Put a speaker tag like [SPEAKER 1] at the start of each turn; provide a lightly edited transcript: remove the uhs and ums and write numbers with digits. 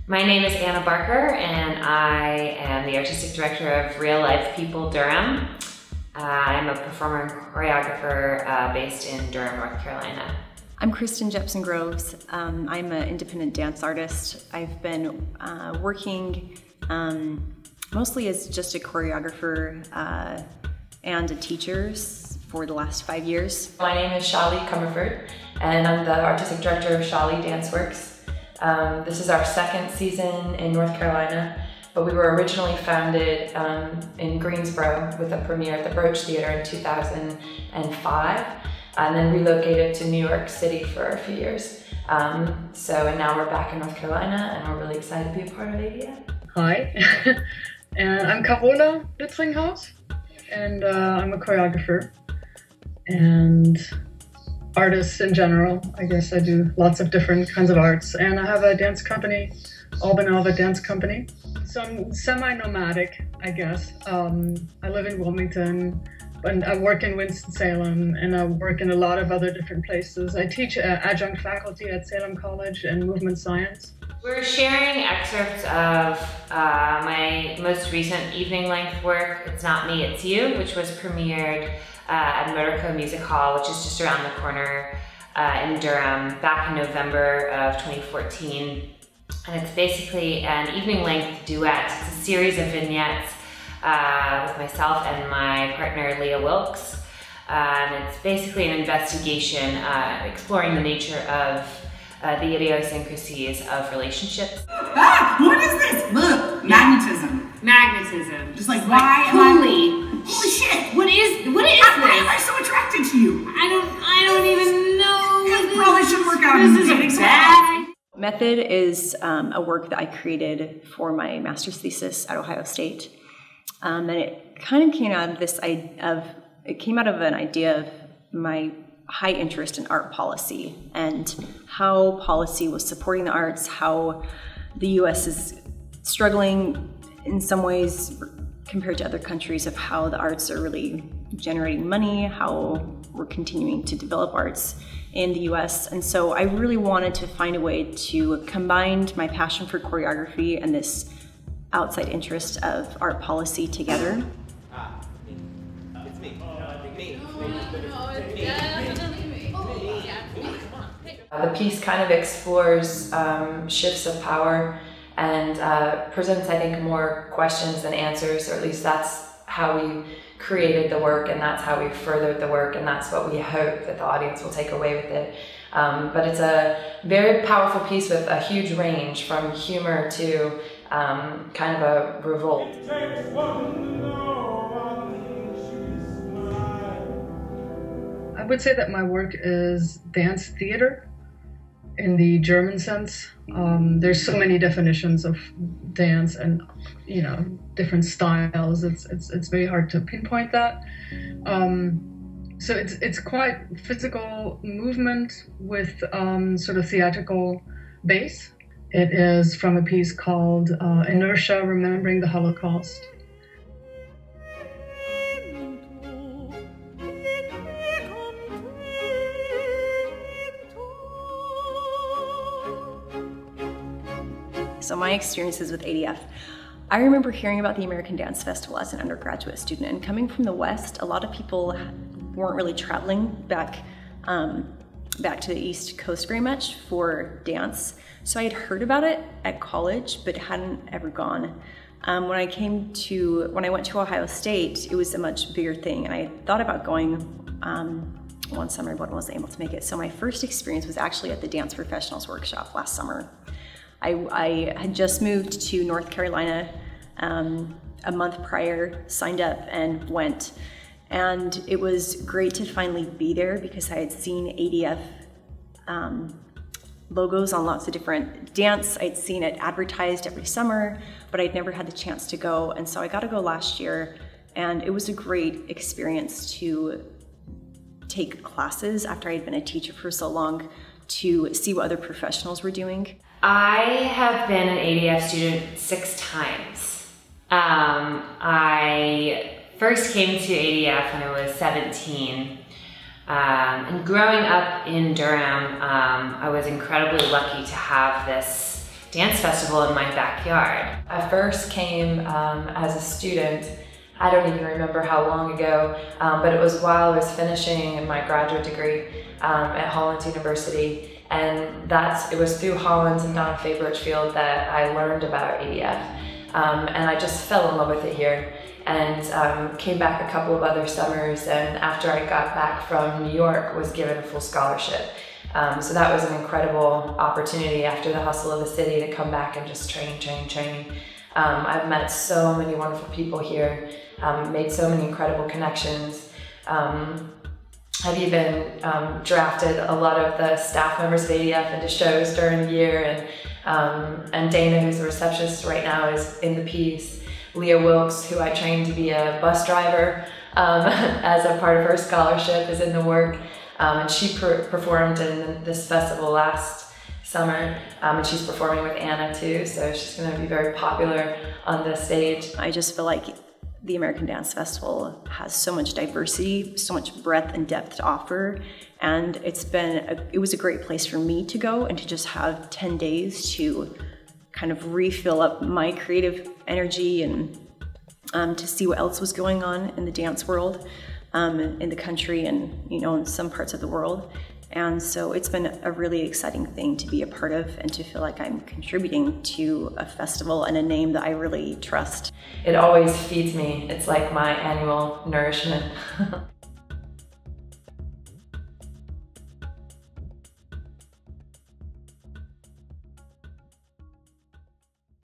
[SPEAKER 1] My name is Anna Barker, and I am the Artistic Director of Real Life People Durham. I'm a performer and choreographer based in Durham, North Carolina.
[SPEAKER 2] I'm Kristen Jeppsen Groves. I'm an independent dance artist. I've been working mostly as just a choreographer and a teacher for the last 5 years.
[SPEAKER 3] My name is Shaleigh Comerford, and I'm the Artistic Director of Shaleigh Dance Works. This is our second season in North Carolina, but we were originally founded in Greensboro with a premiere at the Broach Theater in 2005, and then relocated to New York City for a few years. And now we're back in North Carolina, and we're really excited to be a part of ADF.
[SPEAKER 4] Hi, and I'm Karola Luttringhaus, and I'm a choreographer and artist in general. I guess I do lots of different kinds of arts, and I have a dance company, Albanova Dance Company. So I'm semi-nomadic, I guess. I live in Wilmington, but I work in Winston-Salem, and I work in a lot of other different places. I teach adjunct faculty at Salem College in movement science.
[SPEAKER 1] We're sharing excerpts of my most recent evening-length work, It's Not Me, It's You, which was premiered at Motorco Music Hall, which is just around the corner in Durham, back in November of 2014. And it's basically an evening-length duet. It's a series of vignettes with myself and my partner, Leah Wilkes. And it's basically an investigation exploring the nature of the idiosyncrasies of relationships.
[SPEAKER 5] Ah, what is this? Look, magnetism.
[SPEAKER 1] Magnetism.
[SPEAKER 5] Just like, why am I...
[SPEAKER 1] Holy
[SPEAKER 5] shit!
[SPEAKER 1] What is this?
[SPEAKER 5] Why am I so attracted to you?
[SPEAKER 1] I don't even know.
[SPEAKER 5] It probably should work out.
[SPEAKER 1] This is bad.
[SPEAKER 2] Method is a work that I created for my master's thesis at Ohio State. And it kind of came out of an idea of my high interest in art policy and how policy was supporting the arts, how the US is struggling in some ways compared to other countries of how the arts are really generating money, how we're continuing to develop arts in the US. And so I really wanted to find a way to combine my passion for choreography and this outside interest of art policy together.
[SPEAKER 3] It's me. The piece kind of explores shifts of power and presents, I think, more questions than answers, or at least that's how we created the work, and that's how we furthered the work, and that's what we hope that the audience will take away with it. But it's a very powerful piece with a huge range from humor to kind of a revolt.
[SPEAKER 4] I would say that my work is dance theater in the German sense. There's so many definitions of dance and, you know, different styles. It's very hard to pinpoint that. So it's quite physical movement with sort of theatrical base. It is from a piece called Inertia, Remembering the Holocaust.
[SPEAKER 2] So my experiences with ADF, I remember hearing about the American Dance Festival as an undergraduate student, and coming from the West, a lot of people weren't really traveling back to the East Coast very much for dance. So I had heard about it at college, but hadn't ever gone. When I went to Ohio State, it was a much bigger thing, and I thought about going one summer, but wasn't able to make it. So my first experience was actually at the Dance Professionals Workshop last summer. I had just moved to North Carolina a month prior, signed up and went. And it was great to finally be there because I had seen ADF logos on lots of different dance. I'd seen it advertised every summer, but I'd never had the chance to go. And so I got to go last year, and it was a great experience to take classes after I'd been a teacher for so long, to see what other professionals were doing.
[SPEAKER 1] I have been an ADF student 6 times. I first came to ADF when I was 17. And growing up in Durham, I was incredibly lucky to have this dance festival in my backyard.
[SPEAKER 3] I first came as a student. I don't even remember how long ago, but it was while I was finishing my graduate degree at Holland University, and it was through Holland and Don Faye Birchfield that I learned about ADF, and I just fell in love with it here, and came back a couple of other summers, and after I got back from New York was given a full scholarship. So that was an incredible opportunity after the hustle of the city to come back and just train. I've met so many wonderful people here, made so many incredible connections. I've even drafted a lot of the staff members of ADF into shows during the year, and Dana, who's a receptionist right now, is in the piece. Leah Wilkes, who I trained to be a bus driver as a part of her scholarship, is in the work. And she performed in this festival last summer, and she's performing with Anna too, so she's going to be very popular on the stage.
[SPEAKER 2] I just feel like the American Dance Festival has so much diversity, so much breadth and depth to offer, and it was a great place for me to go and to just have 10 days to kind of refill up my creative energy and to see what else was going on in the dance world. In the country and, in some parts of the world. And so it's been a really exciting thing to be a part of and to feel like I'm contributing to a festival and a name that I really trust.
[SPEAKER 3] It always feeds me. It's like my annual nourishment.